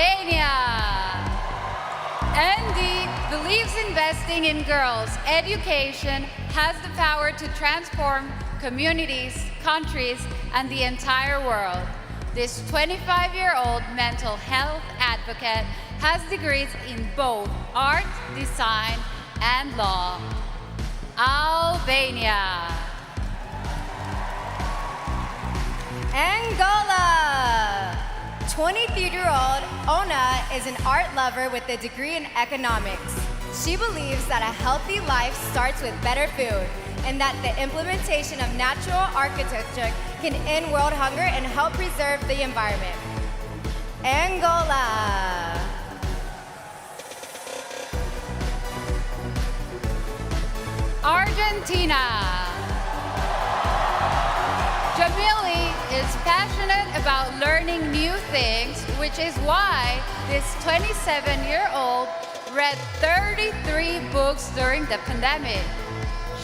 Albania. Andy believes investing in girls' education has the power to transform communities, countries, and the entire world. This 25-year-old mental health advocate has degrees in both art, design, and law. Albania. Angola. 23-year-old Ona is an art lover with a degree in economics. She believes that a healthy life starts with better food and that the implementation of natural architecture can end world hunger and help preserve the environment. Angola. Argentina. Jamili is passionate about learning new things, which is why this 27-year-old read 33 books during the pandemic.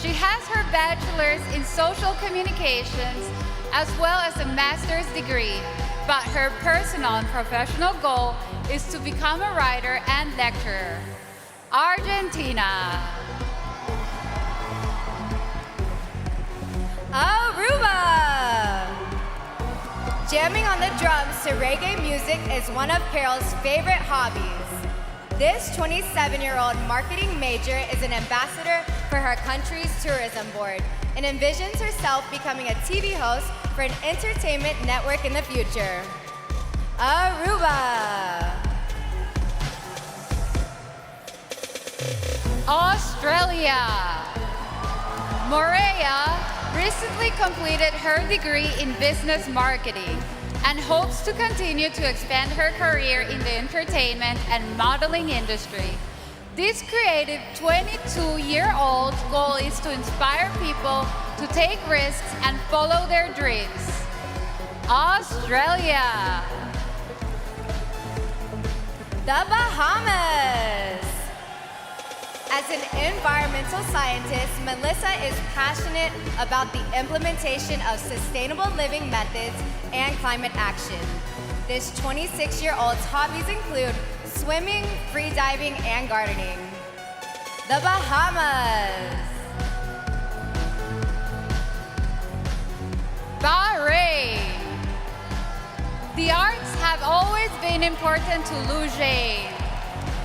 She has her bachelor's in social communications as well as a master's degree, but her personal and professional goal is to become a writer and lecturer. Argentina. Aruba. Jamming on the drums to reggae music is one of Carol's favorite hobbies. This 27-year-old marketing major is an ambassador for her country's tourism board and envisions herself becoming a TV host for an entertainment network in the future. Aruba. Australia. Morea recently completed her degree in business marketing and hopes to continue to expand her career in the entertainment and modeling industry. This creative 22-year-old goal is to inspire people to take risks and follow their dreams. Australia. The Bahamas. As an environmental scientist, Melissa is passionate about the implementation of sustainable living methods and climate action. This 26-year-old's hobbies include swimming, freediving, and gardening. The Bahamas. Bahrain. The arts have always been important to Lujain.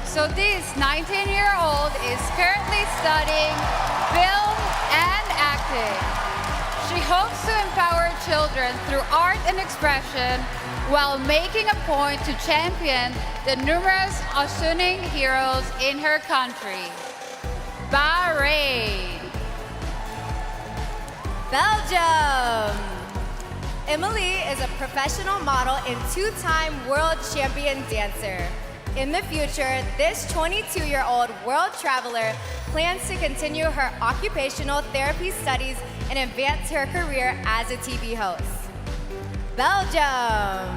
So this 19-year-old is currently studying film and acting. She hopes to empower children through art and expression while making a point to champion the numerous unsung heroes in her country. Bahrain. Belgium. Emily is a professional model and two-time world champion dancer. In the future, this 22-year-old world traveler plans to continue her occupational therapy studies and advance her career as a TV host. Belgium.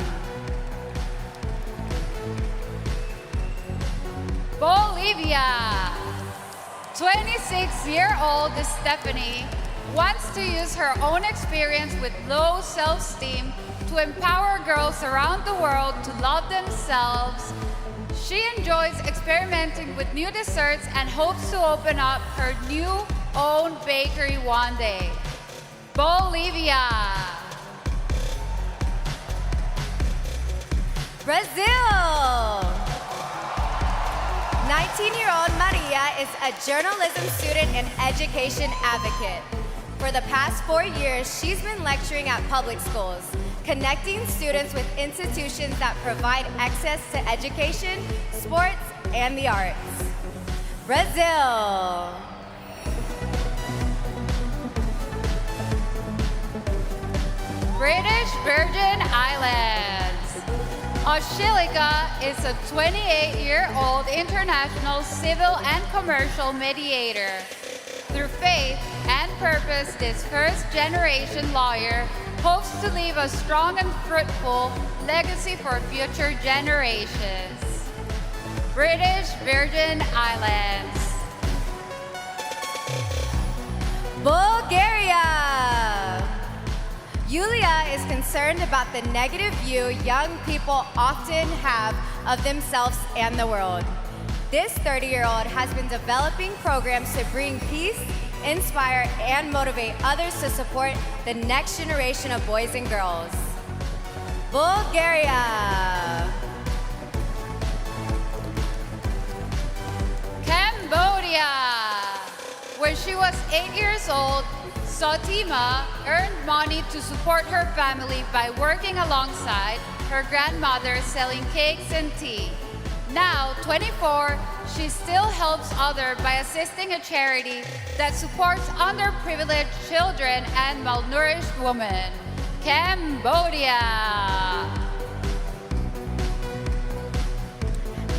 Bolivia. 26-year-old Stephanie wants to use her own experience with low self-esteem to empower girls around the world to love themselves. She enjoys experimenting with new desserts and hopes to open up her new own bakery one day. Bolivia. Brazil. 19-year-old Maria is a journalism student and education advocate. For the past 4 years, she's been lecturing at public schools, connecting students with institutions that provide access to education, sports, and the arts. Brazil. British Virgin Islands. Oshilika is a 28-year-old international civil and commercial mediator. Through faith and purpose, this first-generation lawyer hopes to leave a strong and fruitful legacy for future generations. British Virgin Islands. Bulgaria. Yulia is concerned about the negative view young people often have of themselves and the world. This 30-year-old has been developing programs to bring peace, inspire, and motivate others to support the next generation of boys and girls. Bulgaria. Cambodia. When she was 8 years old, Sotima earned money to support her family by working alongside her grandmother selling cakes and tea. Now, 24, she still helps others by assisting a charity that supports underprivileged children and malnourished women. Cambodia.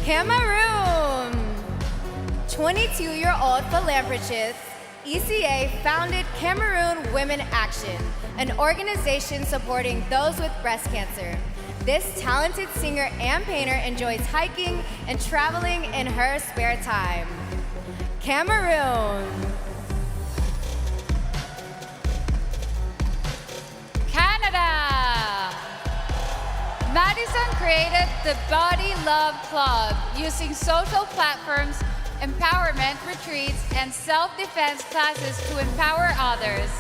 Cameroon. 22-year-old philanthropist ECA founded Cameroon Women Action, an organization supporting those with breast cancer. This talented singer and painter enjoys hiking and traveling in her spare time. Cameroon. Canada. Madison created the Body Love Club using social platforms, empowerment retreats, and self-defense classes to empower others.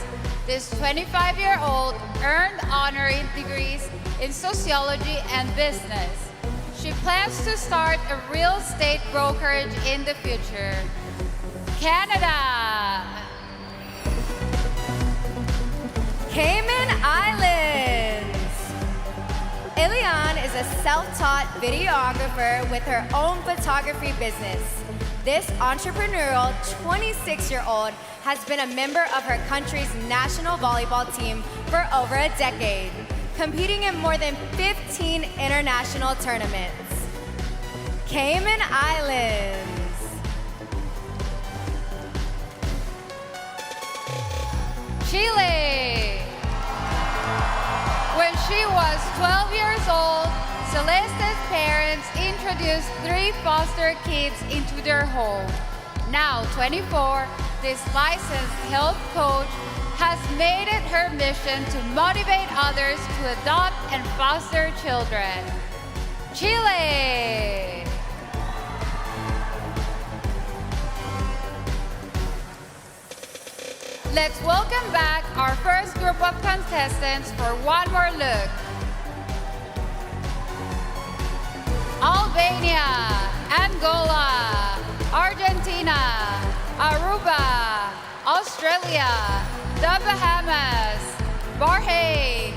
This 25-year-old earned honorary degrees in sociology and business. She plans to start a real estate brokerage in the future. Canada. Cayman Islands. Ilian is a self-taught videographer with her own photography business. This entrepreneurial 26-year-old has been a member of her country's national volleyball team for over a decade, competing in more than 15 international tournaments. Cayman Islands. Chile. When she was 12 years old, Celeste's parents introduced 3 foster kids into their home. Now 24, this licensed health coach has made it her mission to motivate others to adopt and foster children. Chile. Let's welcome back our first group of contestants for one more look. Albania, Angola, Argentina, Aruba, Australia, the Bahamas, Bahrain,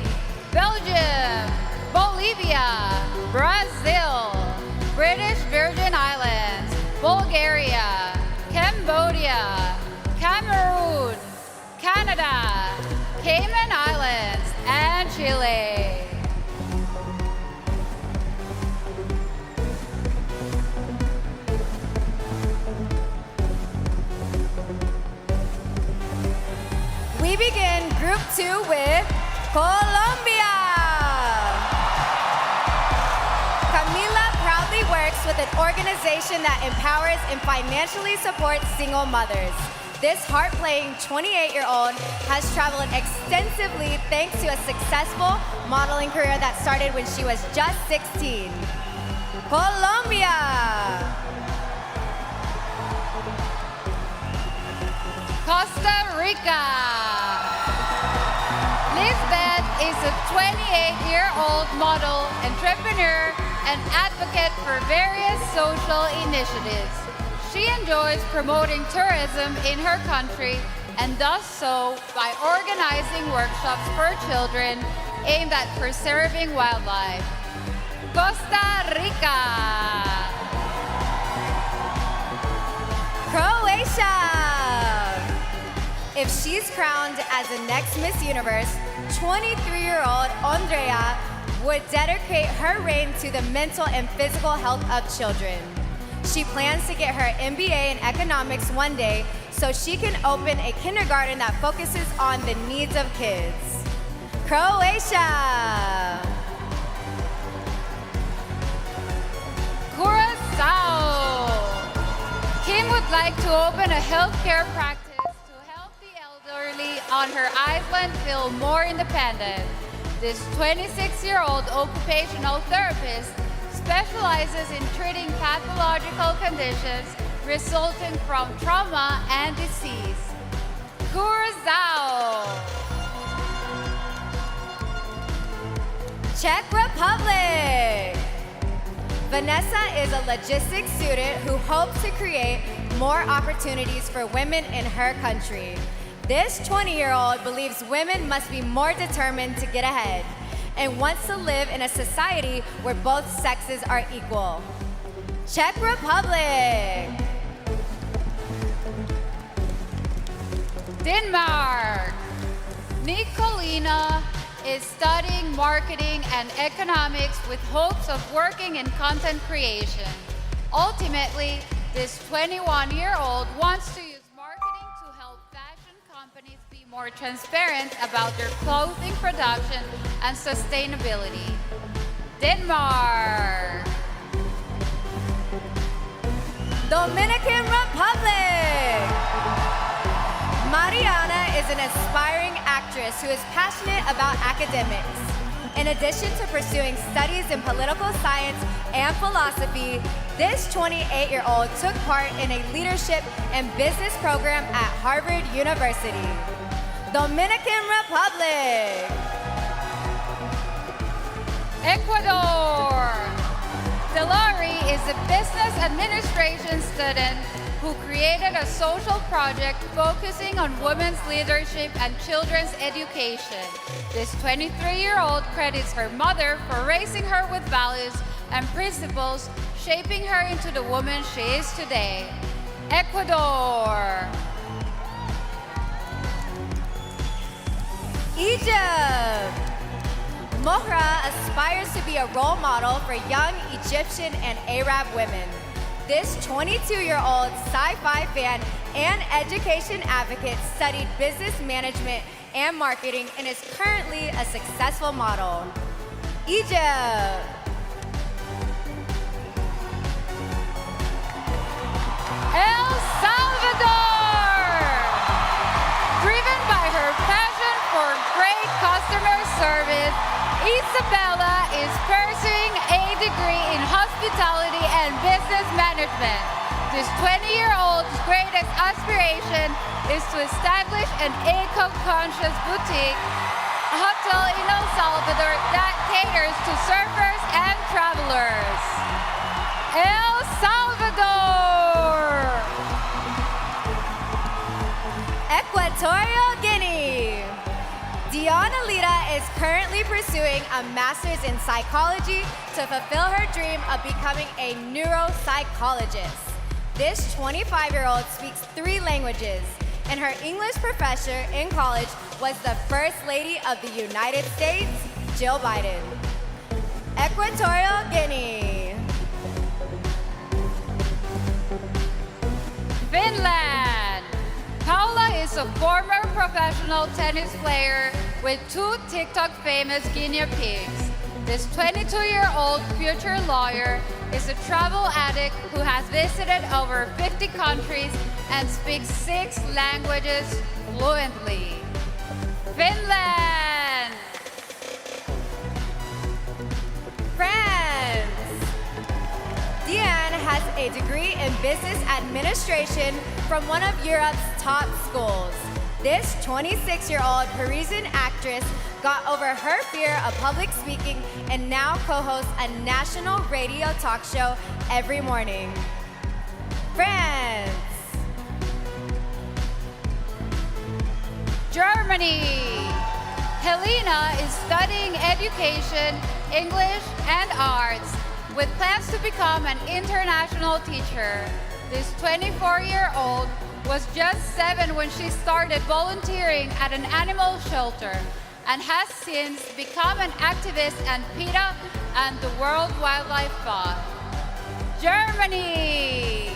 Belgium, Bolivia, Brazil, British Virgin Islands, Bulgaria, Cambodia, Cameroon, Canada, Cayman Islands, and Chile. We begin Group 2 with Colombia. Camila proudly works with an organization that empowers and financially supports single mothers. This heart-playing 28-year-old has traveled extensively thanks to a successful modeling career that started when she was just 16. Colombia. Costa Rica. Lisbeth is a 28-year-old model, entrepreneur, and advocate for various social initiatives. She enjoys promoting tourism in her country and does so by organizing workshops for children aimed at preserving wildlife. Costa Rica. Croatia. If she's crowned as the next Miss Universe, 23-year-old Andrea would dedicate her reign to the mental and physical health of children. She plans to get her MBA in economics one day so she can open a kindergarten that focuses on the needs of kids. Croatia. Curacao. Kim would like to open a healthcare practice to help the elderly on her island feel more independent. This 26-year-old occupational therapist specializes in treating pathological conditions resulting from trauma and disease. Curacao. Czech Republic. Vanessa is a logistics student who hopes to create more opportunities for women in her country. This 20-year-old believes women must be more determined to get ahead and wants to live in a society where both sexes are equal. Czech Republic. Denmark. Nicolina is studying marketing and economics with hopes of working in content creation. Ultimately, this 21-year-old wants to use marketing to help fashion companies be more transparent about their clothing production and sustainability. Denmark. Dominican Republic. Mariana is an aspiring actress who is passionate about academics. In addition to pursuing studies in political science and philosophy, this 28-year-old took part in a leadership and business program at Harvard University. Dominican Republic. Ecuador. Delari is a business administration student who created a social project focusing on women's leadership and children's education. This 23-year-old credits her mother for raising her with values and principles, shaping her into the woman she is today. Ecuador. Egypt. Mohra aspires to be a role model for young Egyptian and Arab women. This 22-year-old sci-fi fan and education advocate studied business management and marketing and is currently a successful model. Egypt. El Salvador! Driven by her passion for great customer service, Isabella is pursuing a degree in hospitality and business management. This 20-year-old's greatest aspiration is to establish an eco-conscious boutique hotel in El Salvador that caters to surfers and travelers. El Salvador! Equatorial Guinea. Dion Alita is currently pursuing a master's in psychology to fulfill her dream of becoming a neuropsychologist. This 25-year-old speaks 3 languages, and her English professor in college was the First Lady of the United States, Jill Biden. Equatorial Guinea. Finland. Paula is a former professional tennis player with 2 TikTok famous guinea pigs. This 22-year-old future lawyer is a travel addict who has visited over 50 countries and speaks 6 languages fluently. Finland. France. Deanne has a degree in business administration from one of Europe's top schools. This 26-year-old Parisian actress got over her fear of public speaking and now co-hosts a national radio talk show every morning. France. Germany. Helena is studying education, English, and arts with plans to become an international teacher. This 24-year-old was just 7 when she started volunteering at an animal shelter and has since become an activist and PETA and the World Wildlife Fund. Germany.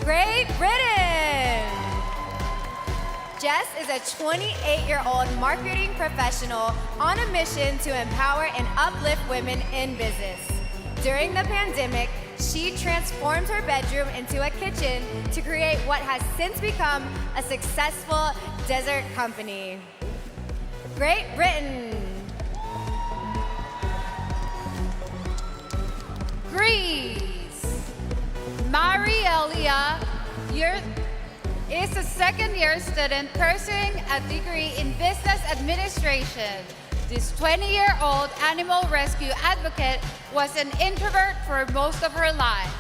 Great Britain. Jess is a 28-year-old marketing professional on a mission to empower and uplift women in business. During the pandemic, she transformed her bedroom into a kitchen to create what has since become a successful dessert company. Great Britain. Greece. Marielia is a second-year student pursuing a degree in business administration. This 20-year-old animal rescue advocate was an introvert for most of her life,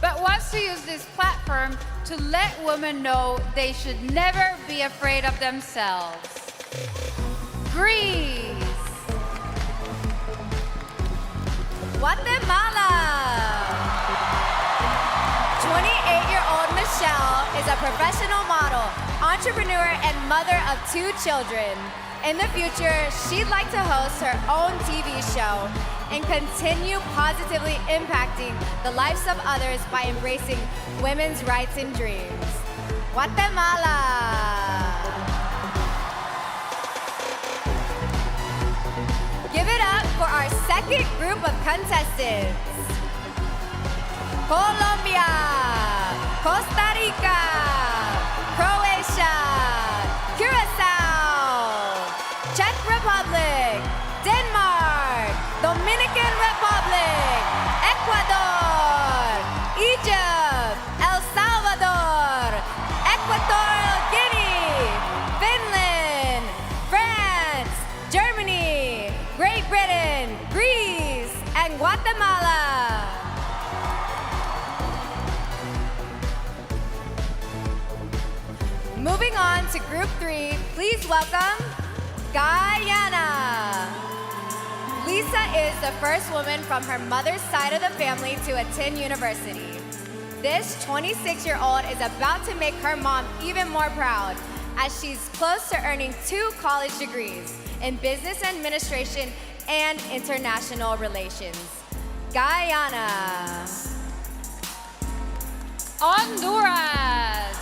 but wants to use this platform to let women know they should never be afraid of themselves. Greece. Guatemala. 28-year-old Michelle is a professional model, entrepreneur, and mother of 2 children. In the future, she'd like to host her own TV show and continue positively impacting the lives of others by embracing women's rights and dreams. Guatemala. Give it up for our second group of contestants. Colombia, Costa Rica, Croatia, Curacao, Czech Republic, Denmark, Dominican Republic, Ecuador, Egypt, El Salvador, Equatorial Guinea, Finland, France, Germany, Great Britain, Greece, and Guatemala. Moving on to Group 3, please welcome Guyana. Lisa is the first woman from her mother's side of the family to attend university. This 26-year-old is about to make her mom even more proud, as she's close to earning 2 college degrees in business administration and international relations. Guyana. Honduras.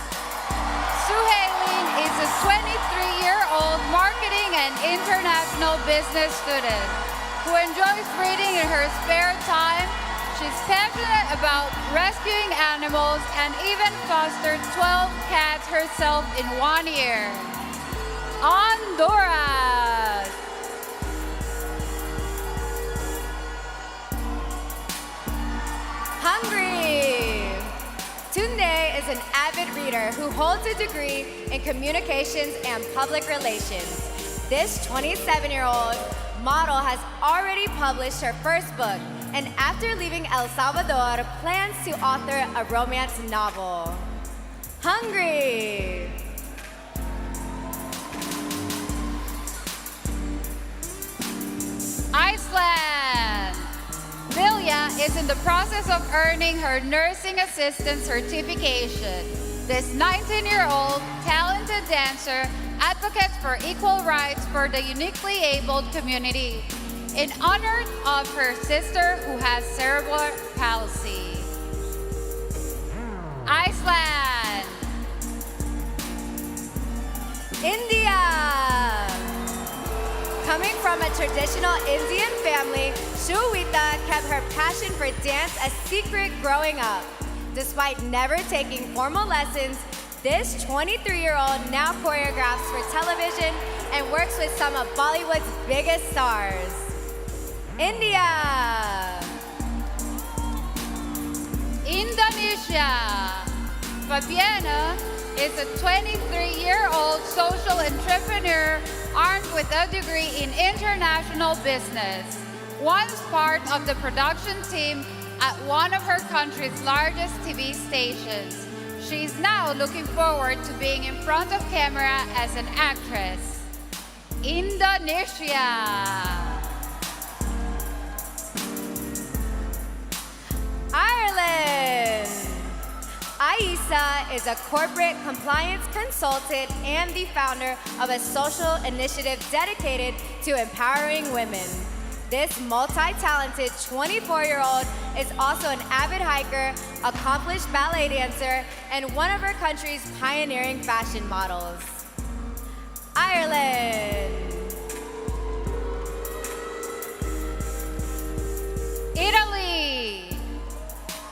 Suhailin is a 23-year-old marketing and international business student who enjoys reading in her spare time. She's passionate about rescuing animals and even fostered 12 cats herself in 1 year. Honduras. Hungary. Tunde is an avid reader who holds a degree in communications and public relations. This 27-year-old model has already published her first book, and after leaving El Salvador, plans to author a romance novel. Hungary. Iceland. Vilja is in the process of earning her nursing assistant certification. This 19-year-old talented dancer advocates for equal rights for the uniquely abled community in honor of her sister who has cerebral palsy. Iceland. India. Coming from a traditional Indian family, Shuwita kept her passion for dance a secret growing up. Despite never taking formal lessons, this 23-year-old now choreographs for television and works with some of Bollywood's biggest stars. India. Indonesia. Fabiana is a 23-year-old social entrepreneur armed with a degree in international business. Once part of the production team at one of her country's largest TV stations, she's now looking forward to being in front of camera as an actress. Indonesia. Ireland. Aisa is a corporate compliance consultant and the founder of a social initiative dedicated to empowering women. This multi-talented 24-year-old is also an avid hiker, accomplished ballet dancer, and one of her country's pioneering fashion models. Ireland. Italy.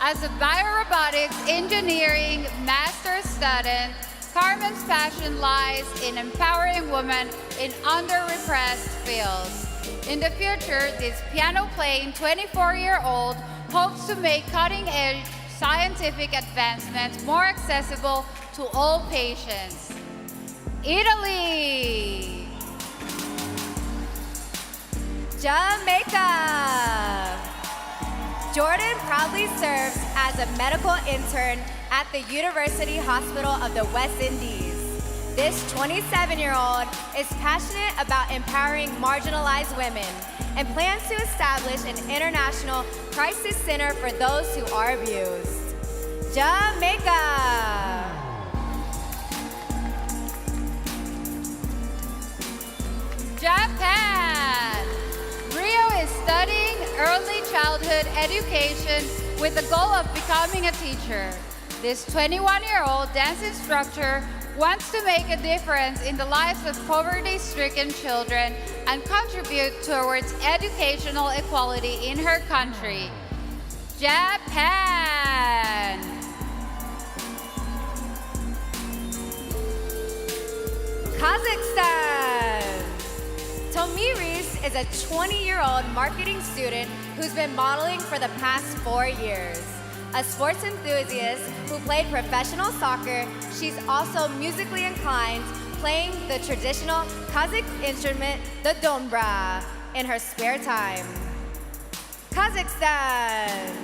As a biorobotics engineering master's student, Carmen's passion lies in empowering women in under-repressed fields. In the future, this piano-playing 24-year-old hopes to make cutting-edge scientific advancements more accessible to all patients. Italy! Jamaica! Jordan proudly serves as a medical intern at the University Hospital of the West Indies. This 27-year-old is passionate about empowering marginalized women and plans to establish an international crisis center for those who are abused. Jamaica! Japan! Rio is studying early childhood education with the goal of becoming a teacher. This 21-year-old dance instructor wants to make a difference in the lives of poverty-stricken children and contribute towards educational equality in her country. Japan! Kazakhstan! Tomiris is a 20-year-old marketing student who's been modeling for the past 4 years. A sports enthusiast who played professional soccer, she's also musically inclined, playing the traditional Kazakh instrument, the dombra, in her spare time. Kazakhstan!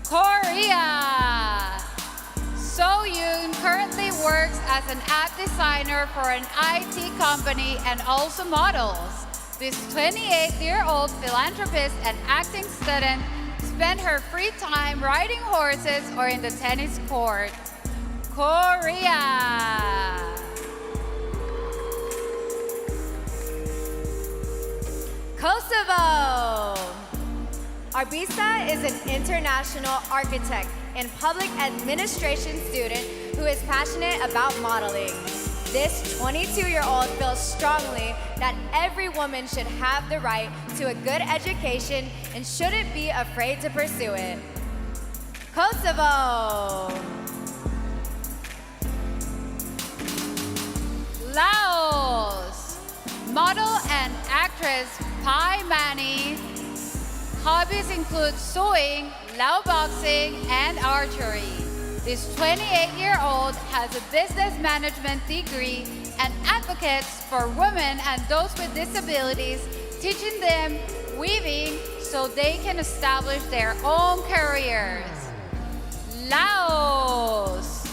Korea! So Yoon currently works as an app designer for an IT company and also models. This 28-year-old philanthropist and acting student spent her free time riding horses or in the tennis court. Korea! Kosovo! Arbisa is an international architect and public administration student who is passionate about modeling. This 22-year-old feels strongly that every woman should have the right to a good education and shouldn't be afraid to pursue it. Kosovo! Laos! Model and actress Pai Mani. Hobbies include sewing, Lao boxing, and archery. This 28-year-old has a business management degree and advocates for women and those with disabilities, teaching them weaving so they can establish their own careers. Laos!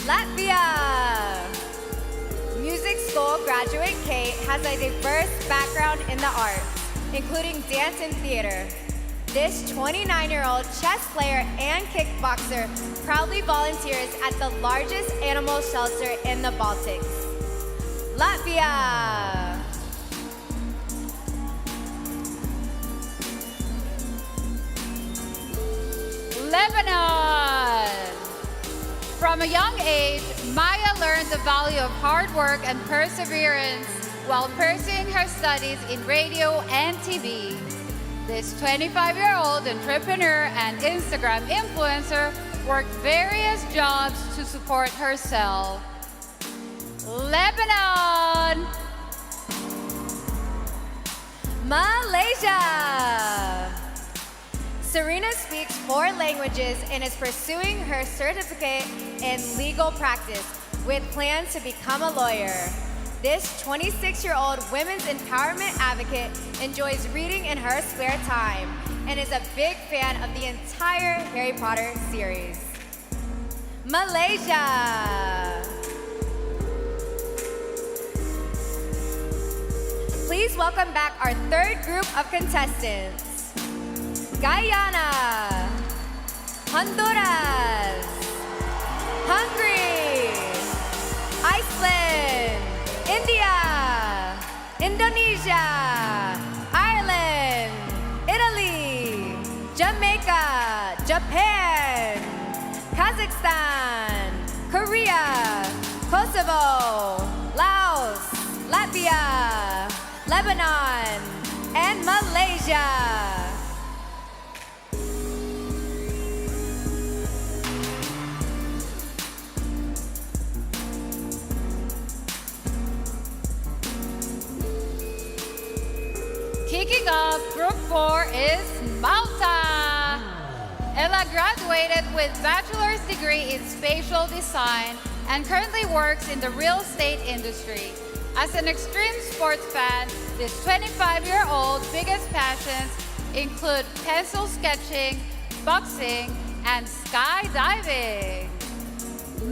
Latvia! Music school graduate Kate has a diverse background in the arts, including dance and theater. This 29-year-old chess player and kickboxer proudly volunteers at the largest animal shelter in the Baltics. Latvia! Lebanon! From a young age, Maya learned the value of hard work and perseverance while pursuing her studies in radio and TV. This 25-year-old entrepreneur and Instagram influencer worked various jobs to support herself. Lebanon! Malaysia! Serena speaks 4 languages and is pursuing her certificate in legal practice with plans to become a lawyer. This 26-year-old women's empowerment advocate enjoys reading in her spare time and is a big fan of the entire Harry Potter series. Malaysia! Please welcome back our 3rd group of contestants. Guyana, Honduras, Hungary, Iceland, India, Indonesia, Ireland, Italy, Jamaica, Japan, Kazakhstan, Korea, Kosovo, Laos, Latvia, Malaysia. Kicking off Group 4 is Malta. Ella graduated with bachelor's degree in spatial design and currently works in the real estate industry. As an extreme sports fan, this 25-year-old biggest passions include pencil sketching, boxing, and skydiving.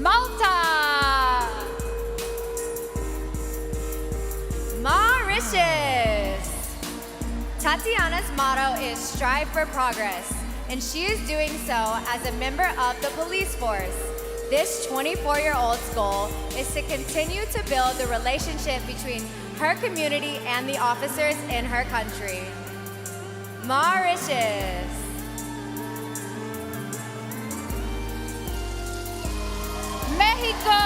Malta! Mauritius. Tatiana's motto is strive for progress, and she is doing so as a member of the police force. This 24-year-old's goal is to continue to build the relationship between her community and the officers in her country. Mauritius. Mexico!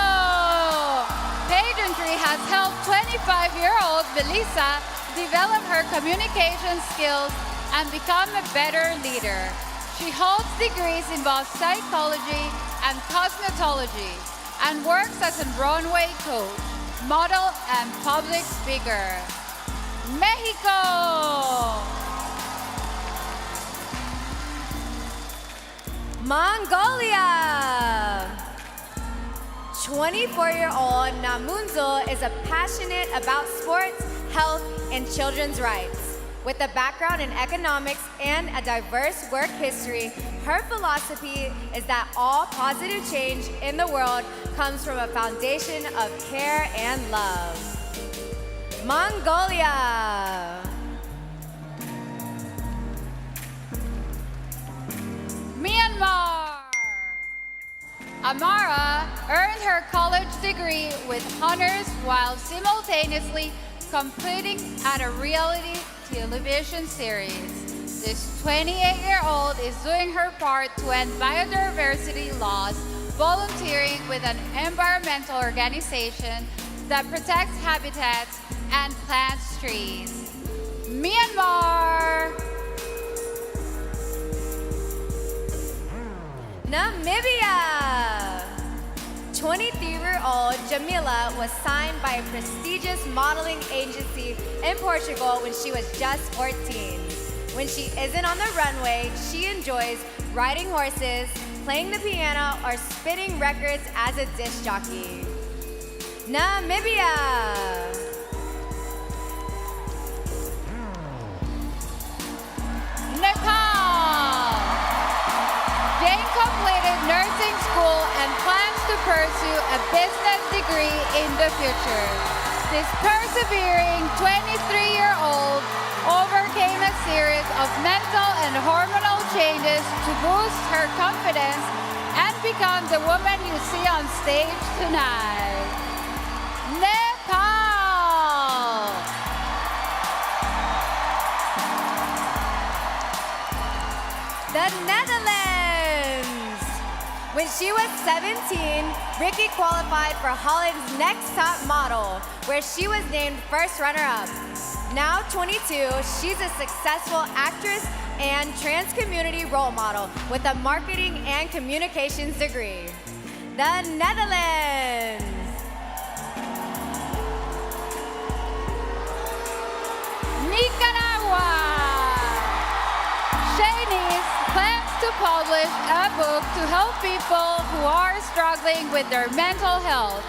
Pageantry has helped 25-year-old Melissa develop her communication skills and become a better leader. She holds degrees in both psychology and cosmetology and works as a runway coach, model, and public speaker. Mexico! Mongolia. 24-year-old Namunzo is a passionate about sports, health, and children's rights. With a background in economics and a diverse work history, her philosophy is that all positive change in the world comes from a foundation of care and love. Mongolia. Myanmar! Amara earned her college degree with honors while simultaneously competing at a reality television series. This 28-year-old is doing her part to end biodiversity loss, volunteering with an environmental organization that protects habitats and plants trees. Myanmar! Namibia. 23-year-old Jamila was signed by a prestigious modeling agency in Portugal when she was just 14. When she isn't on the runway, she enjoys riding horses, playing the piano, or spinning records as a disc jockey. Namibia. Nepal! Jane completed nursing school and plans to pursue a business degree in the future. This persevering 23-year-old overcame a series of mental and hormonal changes to boost her confidence and become the woman you see on stage tonight. Nepal! The Netherlands. When she was 17, Ricky qualified for Holland's Next Top Model, where she was named first runner-up. Now 22, she's a successful actress and trans community role model with a marketing and communications degree. The Netherlands. Nicaragua! Shanice plans to publish a book to help people who are struggling with their mental health.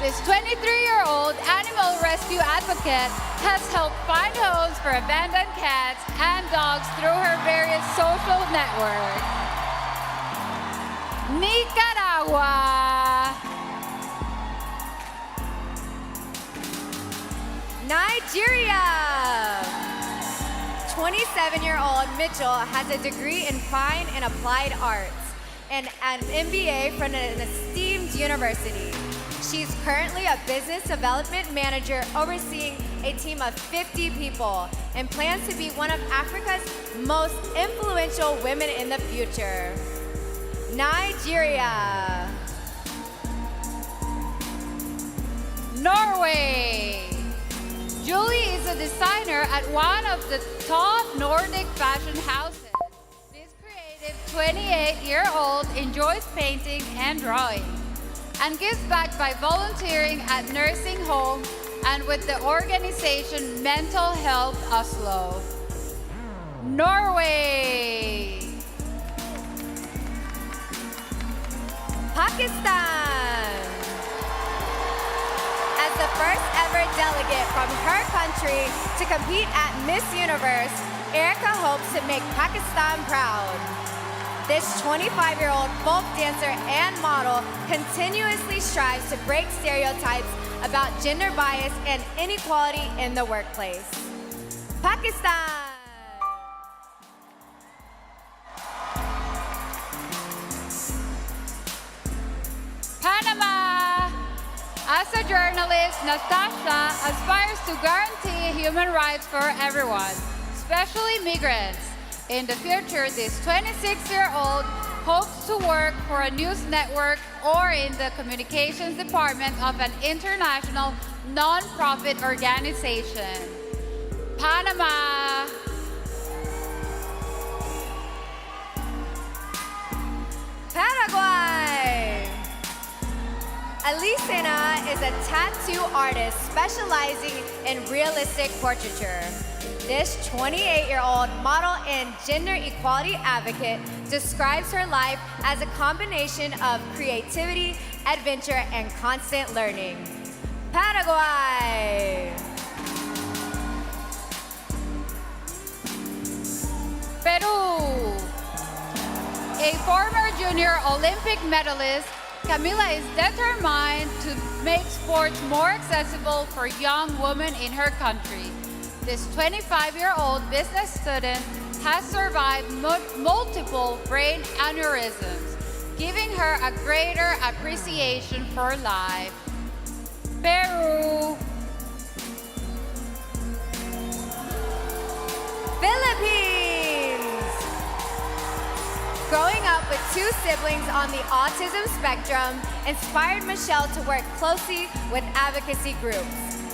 This 23-year-old animal rescue advocate has helped find homes for abandoned cats and dogs through her various social networks. Nicaragua! Nigeria. 27-year-old Mitchell has a degree in fine and applied arts and an MBA from an esteemed university. She's currently a business development manager overseeing a team of 50 people and plans to be one of Africa's most influential women in the future. Nigeria. Norway! Julie is a designer at one of the top Nordic fashion houses. This creative 28-year-old enjoys painting and drawing and gives back by volunteering at nursing home and with the organization Mental Health Oslo. Norway. Pakistan. As the first ever delegate from her country to compete at Miss Universe, Erica hopes to make Pakistan proud. This 25-year-old folk dancer and model continuously strives to break stereotypes about gender bias and inequality in the workplace. Pakistan. Panama. As a journalist, Natasha aspires to guarantee human rights for everyone, especially migrants. In the future, this 26-year-old hopes to work for a news network or in the communications department of an international non-profit organization. Panama. Paraguay. Alicena is a tattoo artist specializing in realistic portraiture. This 28-year-old model and gender equality advocate describes her life as a combination of creativity, adventure, and constant learning. Paraguay. Peru. A former junior Olympic medalist, Camila is determined to make sports more accessible for young women in her country. This 25-year-old business student has survived multiple brain aneurysms, giving her a greater appreciation for life. Peru. Philippines. Growing up with two siblings on the autism spectrum inspired Michelle to work closely with advocacy groups.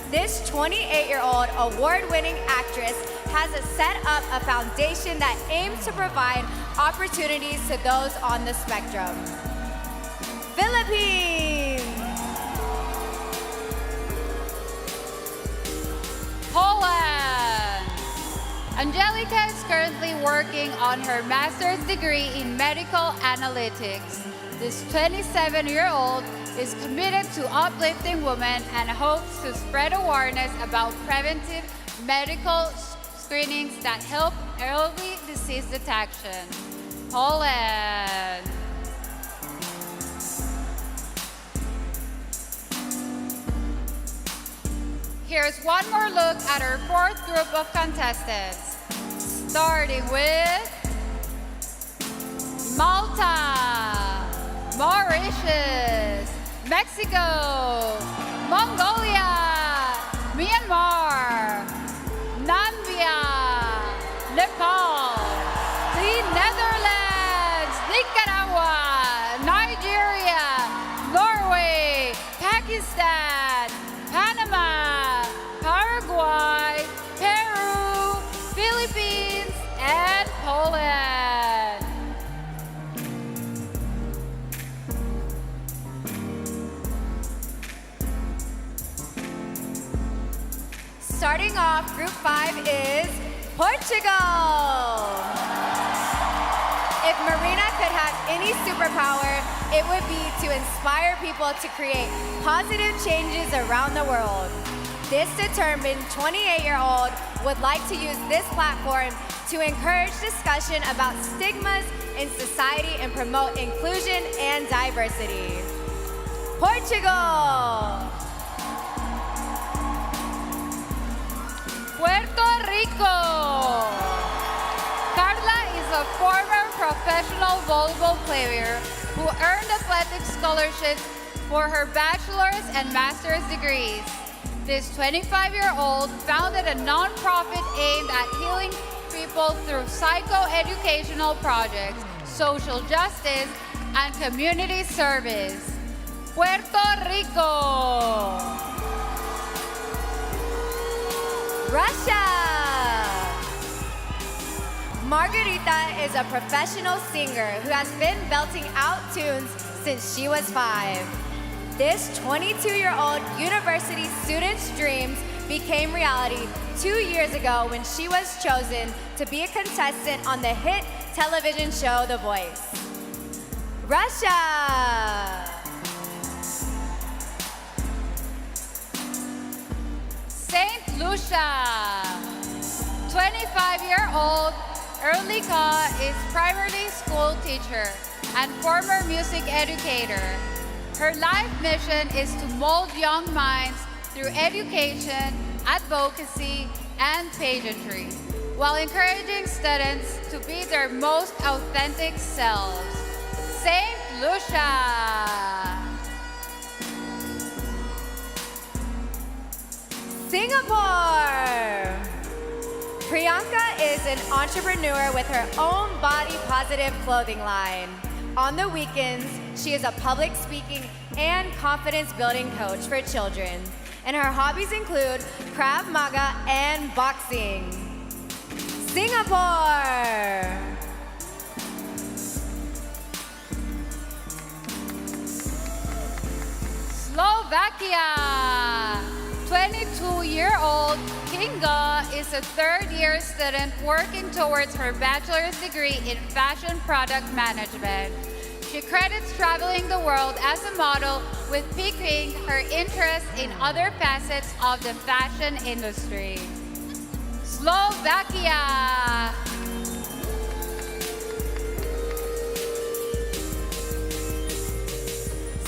This 28-year-old award-winning actress has set up a foundation that aims to provide opportunities to those on the spectrum. Philippines. Poland. Angelica is currently working on her master's degree in medical analytics. This 27-year-old is committed to uplifting women and hopes to spread awareness about preventive medical screenings that help early disease detection. Poland. Here's one more look at our fourth group of contestants, starting with Malta, Mauritius, Mexico, Mongolia, Myanmar, Namibia, Nepal, the Netherlands, Nicaragua, Nigeria, Norway, Pakistan, Panama, Paraguay, Peru, Philippines, and Poland. Starting off, Group 5 is Portugal. If Marina could have any superpower, it would be to inspire people to create positive changes around the world. This determined 28-year-old would like to use this platform to encourage discussion about stigmas in society and promote inclusion and diversity. Portugal. Puerto Rico. Carla is a former professional volleyball player who earned athletic scholarships for her bachelor's and master's degrees. This 25-year-old founded a nonprofit aimed at healing people through psychoeducational projects, social justice, and community service. Puerto Rico. Russia! Margarita is a professional singer who has been belting out tunes since she was 5. This 22-year-old university student's dreams became reality 2 years ago when she was chosen to be a contestant on the hit television show The Voice. Russia! Saint Lucia. 25-year-old Erlika is primary school teacher and former music educator. Her life mission is to mold young minds through education, advocacy, and pageantry, while encouraging students to be their most authentic selves. Saint Lucia! Singapore! Priyanka is an entrepreneur with her own body-positive clothing line. On the weekends, she is a public speaking and confidence-building coach for children, and her hobbies include Krav Maga and boxing. Singapore! Slovakia. 22-year-old Kinga is a third-year student working towards her bachelor's degree in fashion product management. She credits traveling the world as a model with piquing her interest in other facets of the fashion industry. Slovakia.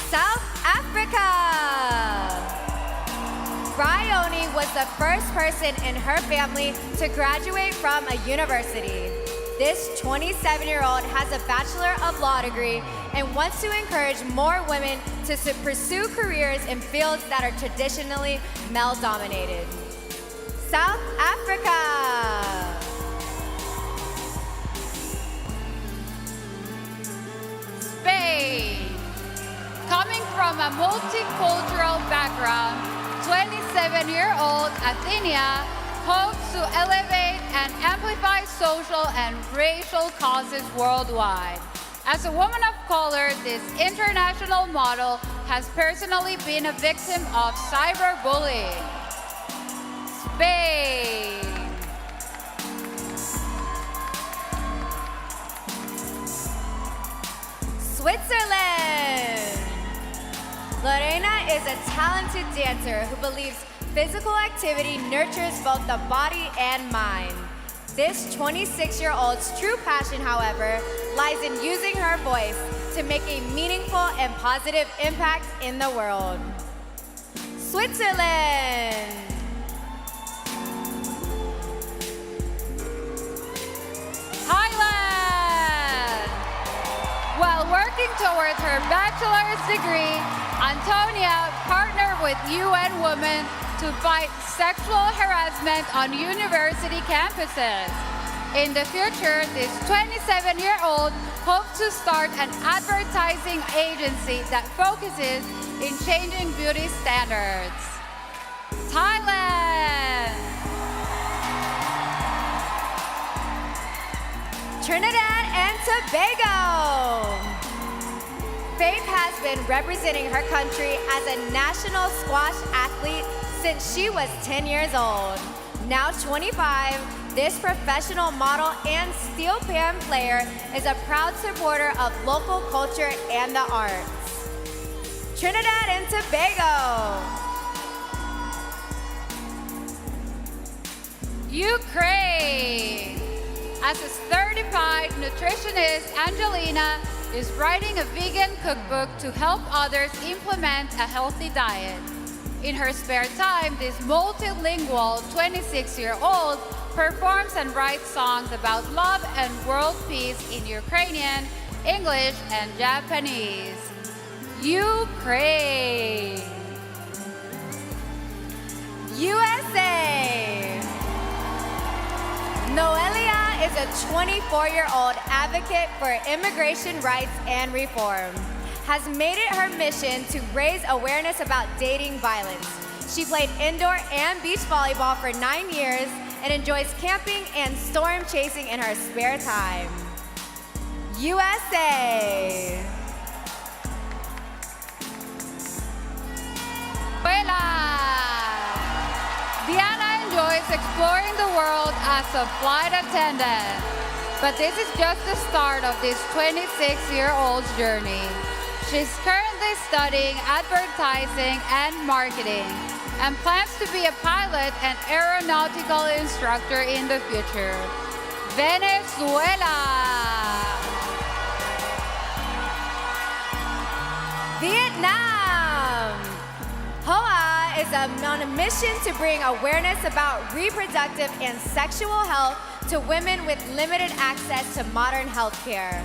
South Africa! Bryony was the first person in her family to graduate from a university. This 27-year-old has a Bachelor of Law degree and wants to encourage more women to pursue careers in fields that are traditionally male-dominated. South Africa! Spain. Coming from a multicultural background, 27-year-old Athenia hopes to elevate and amplify social and racial causes worldwide. As a woman of color, this international model has personally been a victim of cyberbullying. Spain. Switzerland! Lorena is a talented dancer who believes physical activity nurtures both the body and mind. This 26-year-old's true passion, however, lies in using her voice to make a meaningful and positive impact in the world. Switzerland! Thailand! While working towards her bachelor's degree, Antonia partnered with UN Women to fight sexual harassment on university campuses. In the future, this 27-year-old hopes to start an advertising agency that focuses in changing beauty standards. Thailand! Trinidad and Tobago! Faith has been representing her country as a national squash athlete since she was 10 years old. Now 25, this professional model and steel pan player is a proud supporter of local culture and the arts. Trinidad and Tobago. Ukraine. As a certified nutritionist, Angelina is writing a vegan cookbook to help others implement a healthy diet. In her spare time, this multilingual 26-year-old performs and writes songs about love and world peace in Ukrainian, English, and Japanese. Ukraine. USA. Noelia is a 24-year-old advocate for immigration rights and reform. Has made it her mission to raise awareness about dating violence. She played indoor and beach volleyball for 9 years and enjoys camping and storm chasing in her spare time. USA! Hola! Diana enjoys exploring the world as a flight attendant. But this is just the start of this 26-year-old's journey. She's currently studying advertising and marketing and plans to be a pilot and aeronautical instructor in the future. Venezuela! Vietnam! Hoa is on a mission to bring awareness about reproductive and sexual health to women with limited access to modern healthcare.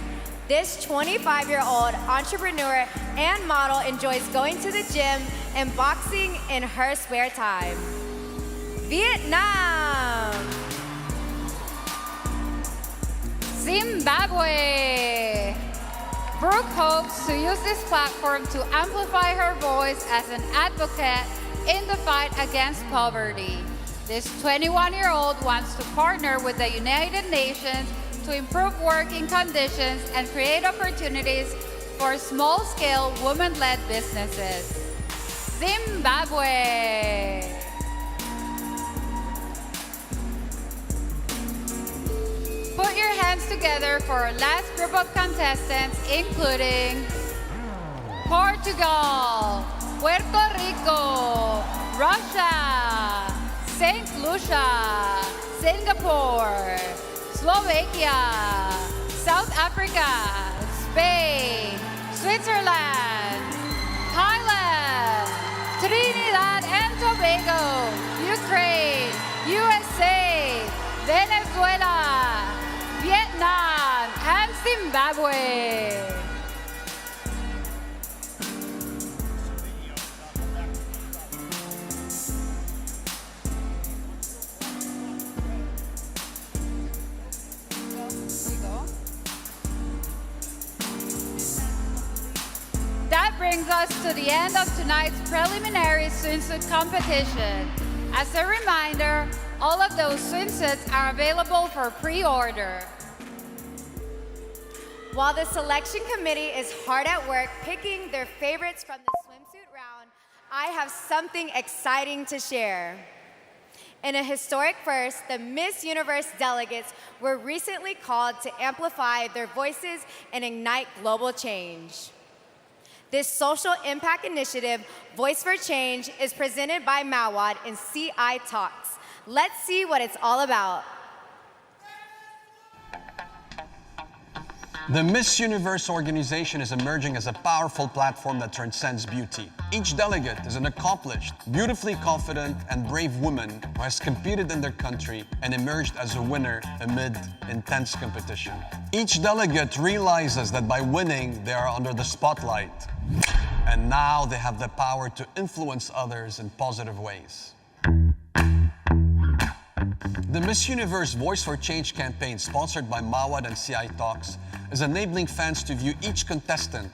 This 25-year-old entrepreneur and model enjoys going to the gym and boxing in her spare time. Vietnam! Zimbabwe! Brooke hopes to use this platform to amplify her voice as an advocate in the fight against poverty. This 21-year-old wants to partner with the United Nations to improve working conditions and create opportunities for small-scale women-led businesses. Zimbabwe! Put your hands together for our last group of contestants, including Portugal, Puerto Rico, Russia, St. Lucia, Singapore, Slovakia, South Africa, Spain, Switzerland, Thailand, Trinidad and Tobago, Ukraine, USA, Venezuela, Vietnam, and Zimbabwe. That brings us to the end of tonight's preliminary swimsuit competition. As a reminder, all of those swimsuits are available for pre-order. While the selection committee is hard at work picking their favorites from the swimsuit round, I have something exciting to share. In a historic first, the Miss Universe delegates were recently called to amplify their voices and ignite global change. This social impact initiative, Voice for Change, is presented by Mawad in CI Talks. Let's see what it's all about. The Miss Universe organization is emerging as a powerful platform that transcends beauty. Each delegate is an accomplished, beautifully confident, and brave woman who has competed in their country and emerged as a winner amid intense competition. Each delegate realizes that by winning, they are under the spotlight, and now they have the power to influence others in positive ways. The Miss Universe Voice for Change campaign, sponsored by Mawad and CI Talks, is enabling fans to view each contestant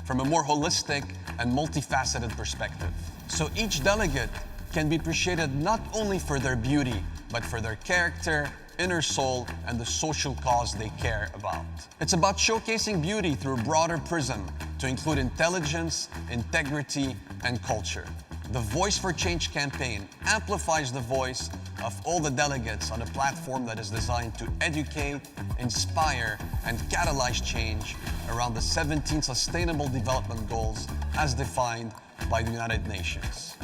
from a more holistic and multifaceted perspective. So each delegate can be appreciated not only for their beauty, but for their character, inner soul, and the social cause they care about. It's about showcasing beauty through a broader prism to include intelligence, integrity, and culture. The Voice for Change campaign amplifies the voice of all the delegates on a platform that is designed to educate, inspire, and catalyze change around the 17 Sustainable Development Goals as defined by the United Nations.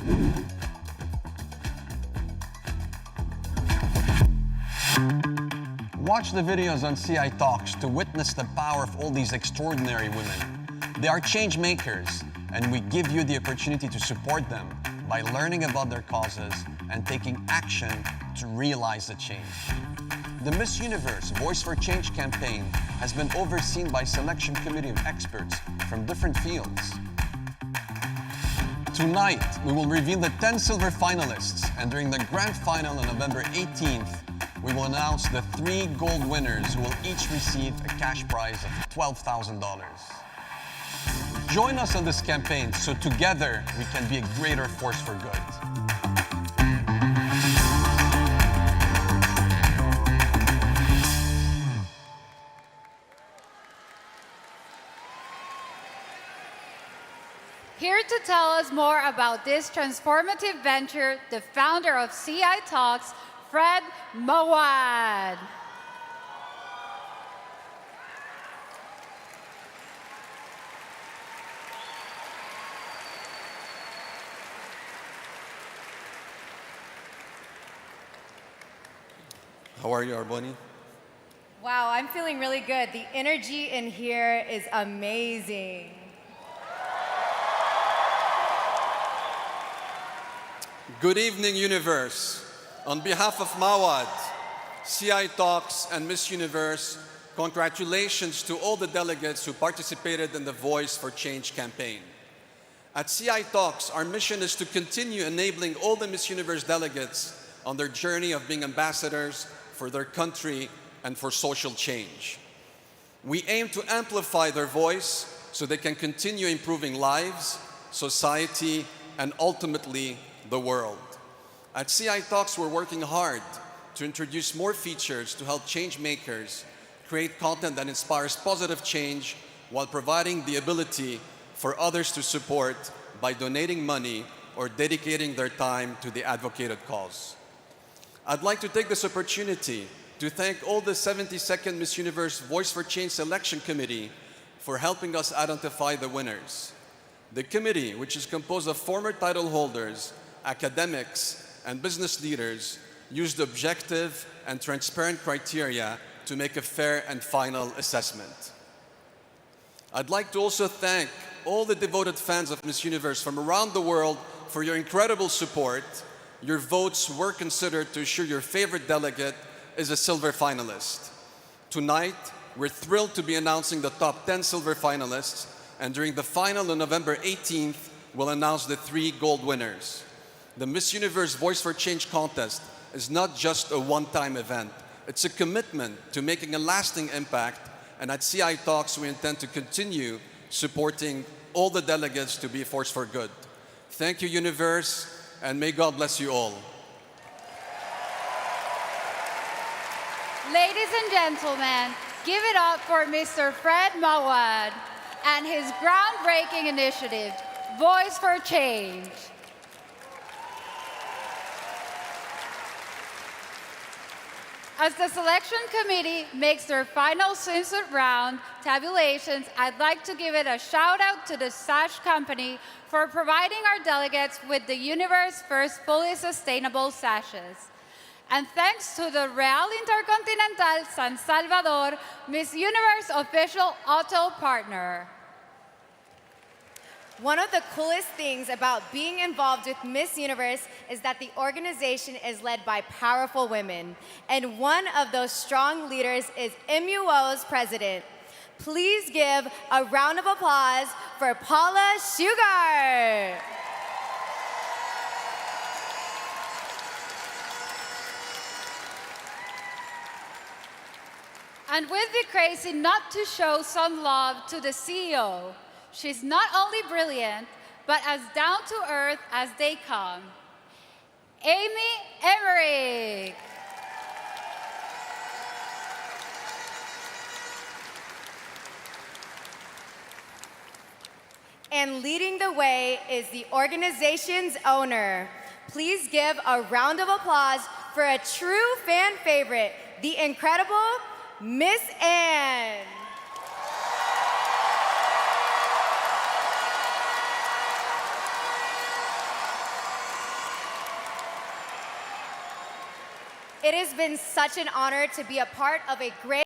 Watch the videos on CI Talks to witness the power of all these extraordinary women. They are change makers, and we give you the opportunity to support them by learning about their causes and taking action to realize the change. The Miss Universe Voice for Change campaign has been overseen by a selection committee of experts from different fields. Tonight, we will reveal the 10 silver finalists, and during the grand final on November 18th, we will announce the 3 gold winners who will each receive a cash prize of $12,000. Join us on this campaign so together we can be a greater force for good. Here to tell us more about this transformative venture, the founder of CI Talks, Fred Mawad. How are you, Arboni? Wow, I'm feeling really good. The energy in here is amazing. Good evening, universe. On behalf of Mawad, CI Talks, and Miss Universe, congratulations to all the delegates who participated in the Voice for Change campaign. At CI Talks, our mission is to continue enabling all the Miss Universe delegates on their journey of being ambassadors for their country and for social change. We aim to amplify their voice so they can continue improving lives, society, and ultimately the world. At CI Talks, we're working hard to introduce more features to help change makers create content that inspires positive change while providing the ability for others to support by donating money or dedicating their time to the advocated cause. I'd like to take this opportunity to thank all the 72nd Miss Universe Voice for Change Selection Committee for helping us identify the winners. The committee, which is composed of former title holders, academics, and business leaders, used objective and transparent criteria to make a fair and final assessment. I'd like to also thank all the devoted fans of Miss Universe from around the world for your incredible support. Your votes were considered to ensure your favorite delegate is a silver finalist. Tonight, we're thrilled to be announcing the top 10 silver finalists, and during the final on November 18th, we'll announce the 3 gold winners. The Miss Universe Voice for Change contest is not just a one-time event. It's a commitment to making a lasting impact, and at CI Talks, we intend to continue supporting all the delegates to be a force for good. Thank you, Universe, and may God bless you all. Ladies and gentlemen, give it up for Mr. Fred Mawad and his groundbreaking initiative, Voice for Change. As the selection committee makes their final swimsuit round tabulations, I'd like to give it a shout out to the Sash Company for providing our delegates with the universe's first fully sustainable sashes. And thanks to the Real Intercontinental San Salvador, Miss Universe official auto partner. One of the coolest things about being involved with Miss Universe is that the organization is led by powerful women. And one of those strong leaders is MUO's president. Please give a round of applause for Paula Sugar. And we'd be crazy not to show some love to the CEO. She's not only brilliant, but as down to earth as they come. Amy Emmerich. And leading the way is the organization's owner. Please give a round of applause for a true fan favorite, the incredible Miss Anne. It has been such an honor to be a part of a great